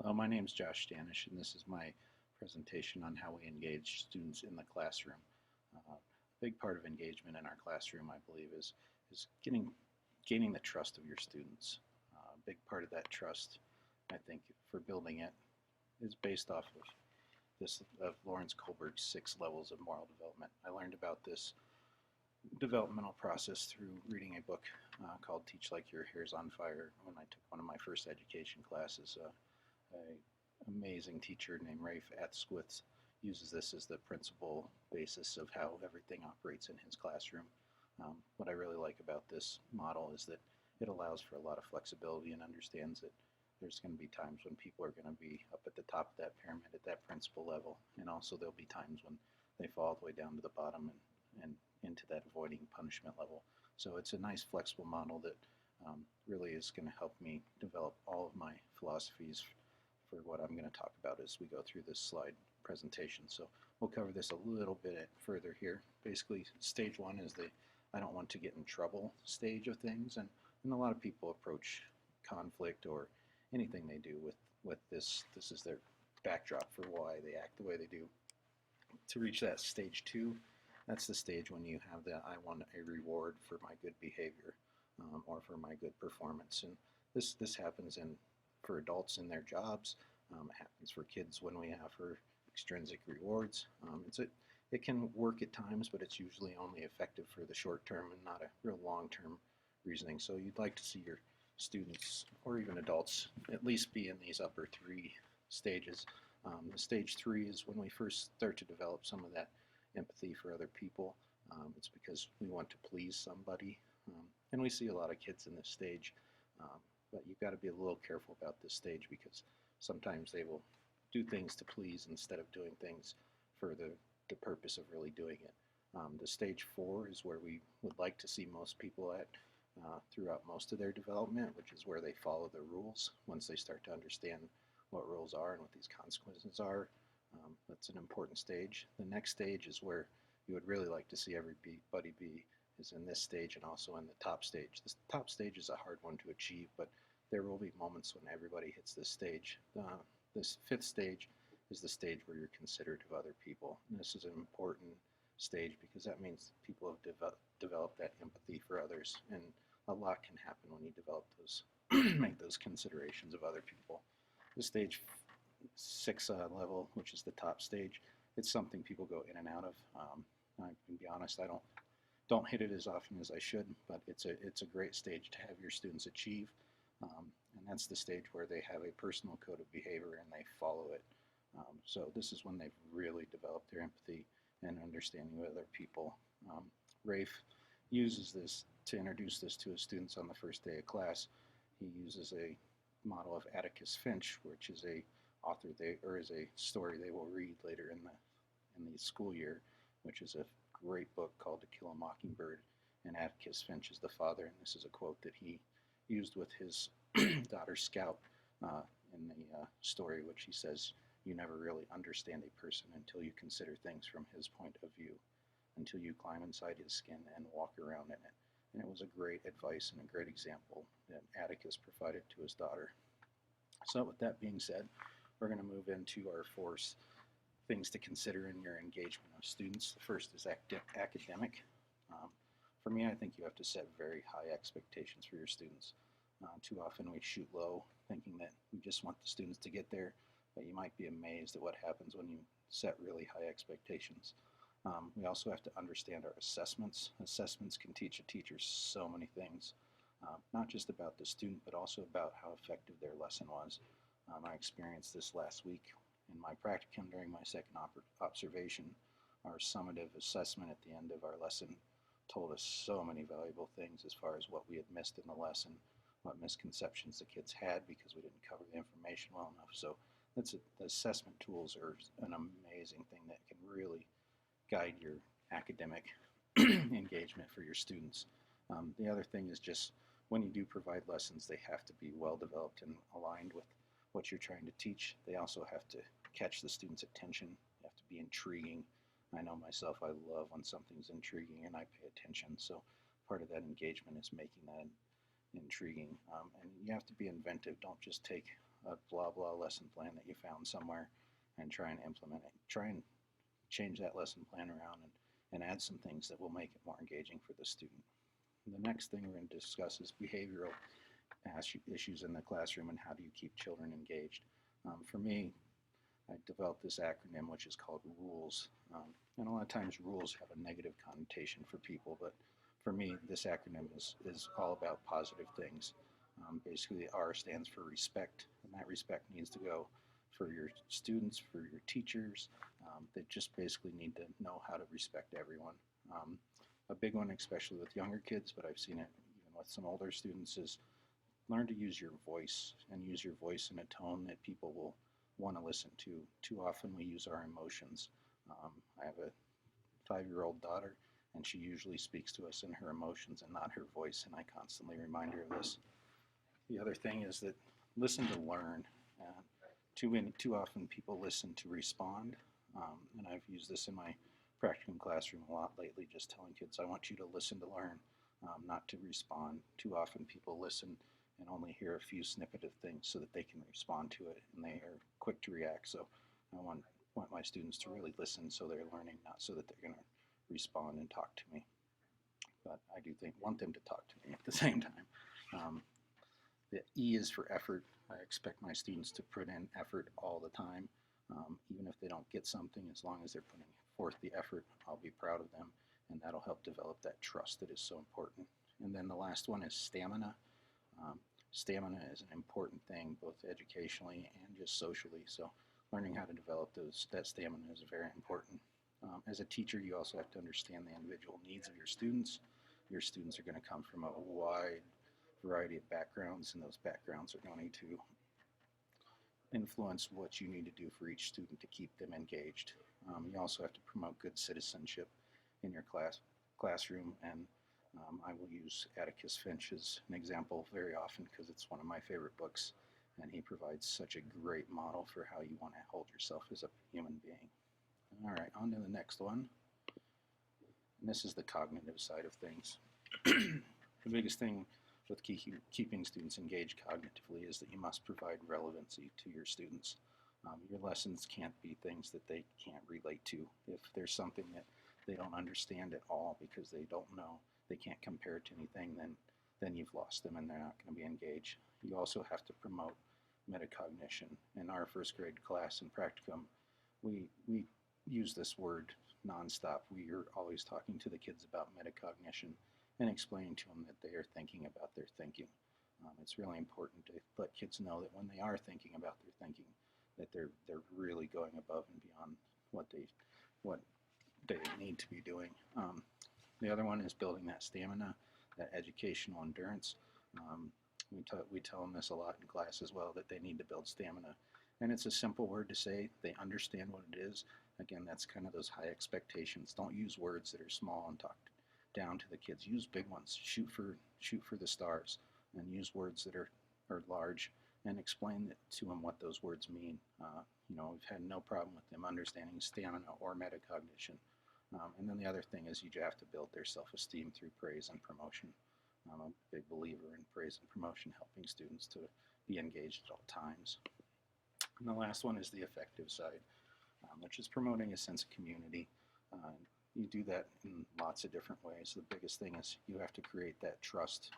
Hello, my name is Josh Stanish, and this is my presentation on how we engage students in the classroom. A big part of engagement in our classroom, I believe, is gaining the trust of your students. A big part of that trust, I think, for building it, is based off of Lawrence Kohlberg's 6 levels of moral development. I learned about this developmental process through reading a book called Teach Like Your Hair's on Fire when I took one of my first education classes. An amazing teacher named Rafe Atzquith uses this as the principal basis of how everything operates in his classroom. What I really like about this model is that it allows for a lot of flexibility and understands that there's going to be times when people are going to be up at the top of that pyramid at that principal level, and also there'll be times when they fall all the way down to the bottom and into that avoiding punishment level. So it's a nice flexible model that really is going to help me develop all of my philosophies for what I'm going to talk about as we go through this slide presentation. So we'll cover this a little bit further here. Basically, stage one is the I don't want to get in trouble stage of things, and a lot of people approach conflict or anything they do with this. This is their backdrop for why they act the way they do. To reach that stage two, that's the stage when you have the I want a reward for my good behavior or for my good performance. And this happens for adults in their jobs. It happens for kids when we offer extrinsic rewards. It can work at times, but it's usually only effective for the short term and not a real long-term reasoning. So you'd like to see your students or even adults at least be in these upper 3 stages. The stage 3 is when we first start to develop some of that empathy for other people. It's because we want to please somebody. And we see a lot of kids in this stage, but you've got to be a little careful about this stage because sometimes they will do things to please instead of doing things for the purpose of really doing it. The stage 4 is where we would like to see most people at throughout most of their development, which is where they follow the rules. Once they start to understand what rules are and what these consequences are, that's an important stage. The next stage is where you would really like to see everybody be is in this stage and also in the top stage. This top stage is a hard one to achieve, but there will be moments when everybody hits this stage. This 5th stage is the stage where you're considerate of other people. And this is an important stage because that means people have developed that empathy for others, and a lot can happen when you develop those, make those considerations of other people. The stage 6 level, which is the top stage, it's something people go in and out of. I can be honest, I don't hit it as often as I should, but it's a great stage to have your students achieve. And that's the stage where they have a personal code of behavior and they follow it. So this is when they've really developed their empathy and understanding of other people. Rafe uses this to introduce this to his students on the first day of class. He uses a model of Atticus Finch, which is a story they will read later in the school year, which is a great book called To Kill a Mockingbird. And Atticus Finch is the father, and this is a quote that he used with his daughter Scout in the story, which he says, "You never really understand a person until you consider things from his point of view, until you climb inside his skin and walk around in it." And it was a great advice and a great example that Atticus provided to his daughter. So with that being said, we're going to move into our 4 things to consider in your engagement of students. The first is academic. For me, I think you have to set very high expectations for your students. Too often we shoot low, thinking that we just want the students to get there, but you might be amazed at what happens when you set really high expectations. We also have to understand our assessments. Assessments can teach a teacher so many things, not just about the student, but also about how effective their lesson was. I experienced this last week in my practicum during my second observation. Our summative assessment at the end of our lesson told us so many valuable things as far as what we had missed in the lesson, what misconceptions the kids had because we didn't cover the information well enough. So the assessment tools are an amazing thing that can really guide your academic engagement for your students. The other thing is just when you do provide lessons, they have to be well developed and aligned with what you're trying to teach. They also have to catch the student's attention. You have to be intriguing. I know myself, I love when something's intriguing and I pay attention. So part of that engagement is making that intriguing. And you have to be inventive. Don't just take a blah blah lesson plan that you found somewhere and try and implement it. Try and change that lesson plan around and add some things that will make it more engaging for the student. And the next thing we're going to discuss is behavioral issues in the classroom and how do you keep children engaged. For me, I developed this acronym which is called RULES. And a lot of times rules have a negative connotation for people, but for me, this acronym is all about positive things. Basically, the R stands for respect, and that respect needs to go for your students, for your teachers. They just basically need to know how to respect everyone. A big one, especially with younger kids, but I've seen it even with some older students, is learn to use your voice and use your voice in a tone that people will want to listen to. Too often we use our emotions. I have a 5-year-old daughter, and she usually speaks to us in her emotions and not her voice, and I constantly remind her of this. The other thing is that listen to learn. Too often people listen to respond, and I've used this in my practicum classroom a lot lately, just telling kids, I want you to listen to learn, not to respond. Too often people listen and only hear a few snippet of things so that they can respond to it, and they are quick to react. So I want my students to really listen so they're learning, not so that they're going to respond and talk to me. But I do want them to talk to me at the same time. The E is for effort. I expect my students to put in effort all the time. Even if they don't get something, as long as they're putting forth the effort, I'll be proud of them, and that'll help develop that trust that is so important. And then the last one is stamina. Stamina is an important thing, both educationally and just socially. So learning how to develop that stamina is very important. As a teacher, you also have to understand the individual needs of your students. Your students are going to come from a wide variety of backgrounds, and those backgrounds are going to influence what you need to do for each student to keep them engaged. You also have to promote good citizenship in your classroom, and I will use Atticus Finch as an example very often because it's one of my favorite books, and he provides such a great model for how you want to hold yourself as a human being. All right, on to the next one. And this is the cognitive side of things. The biggest thing with keeping students engaged cognitively is that you must provide relevancy to your students. Your lessons can't be things that they can't relate to. If there's something that they don't understand at all because they don't know, they can't compare it to anything, then you've lost them and they're not going to be engaged. You also have to promote metacognition. In our first grade class in practicum, we use this word nonstop. We are always talking to the kids about metacognition and explaining to them that they are thinking about their thinking. It's really important to let kids know that when they are thinking about their thinking, that they're really going above and beyond what they need to be doing. The other one is building that stamina, that educational endurance. We tell them this a lot in class as well, that they need to build stamina. And it's a simple word to say. They understand what it is. Again, that's kind of those high expectations. Don't use words that are small and talk down to the kids. Use big ones. Shoot for the stars, and use words that are large, and explain to them what those words mean. We've had no problem with them understanding stamina or metacognition. And then the other thing is you have to build their self-esteem through praise and promotion. I'm a big believer in praise and promotion, helping students to be engaged at all times. And the last one is the affective side, which is promoting a sense of community. You do that in lots of different ways. The biggest thing is you have to create that trust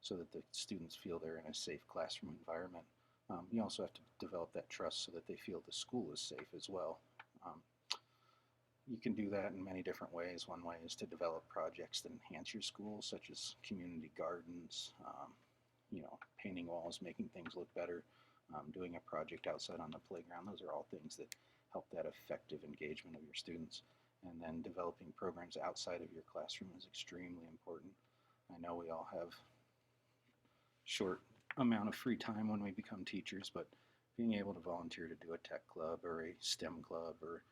so that the students feel they're in a safe classroom environment. You also have to develop that trust so that they feel the school is safe as well. You can do that in many different ways. One way is to develop projects that enhance your school, such as community gardens, painting walls, making things look better, doing a project outside on the playground. Those are all things that help that effective engagement of your students. And then developing programs outside of your classroom is extremely important. I know we all have short amount of free time when we become teachers, but being able to volunteer to do a tech club or a STEM club or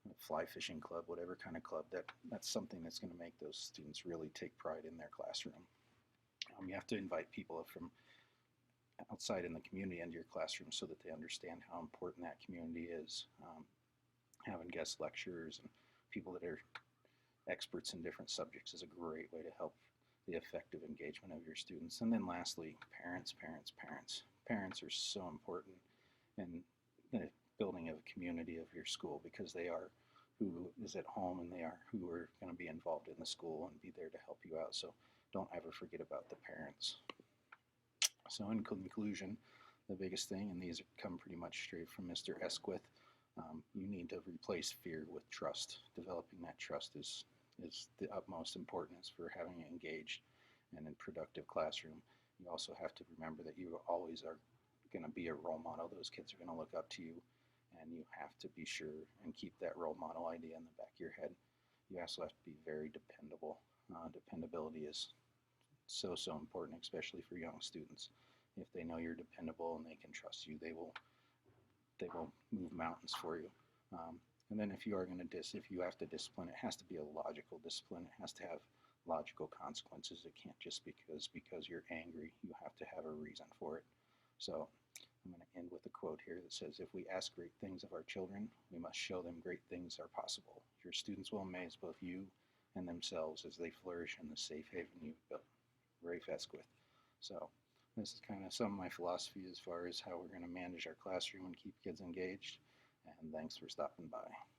a fly fishing club, whatever kind of club, that's something that's going to make those students really take pride in their classroom. You have to invite people from outside in the community into your classroom so that they understand how important that community is. Having guest lecturers and people that are experts in different subjects is a great way to help the effective engagement of your students. And then lastly, parents. Parents are so important. and the building of a community of your school, because they are who is at home and they are who are going to be involved in the school and be there to help you out. So don't ever forget about the parents. So in conclusion, the biggest thing, and these come pretty much straight from Mr. Esquith, you need to replace fear with trust. Developing that trust is the utmost importance for having an engaged and a productive classroom. You also have to remember that you always are going to be a role model. Those kids are going to look up to you, and you have to be sure and keep that role model idea in the back of your head. You also have to be very dependable. Dependability is so important, especially for young students. If they know you're dependable and they can trust you, they will move mountains for you. And then if you are going to if you have to discipline, it has to be a logical discipline. It has to have logical consequences. It can't just because you're angry. You have to have a reason for it. So I'm going to end with a quote here that says, "If we ask great things of our children, we must show them great things are possible. Your students will amaze both you and themselves as they flourish in the safe haven you've built." Rafe Esquith. So this is kind of some of my philosophy as far as how we're going to manage our classroom and keep kids engaged. And thanks for stopping by.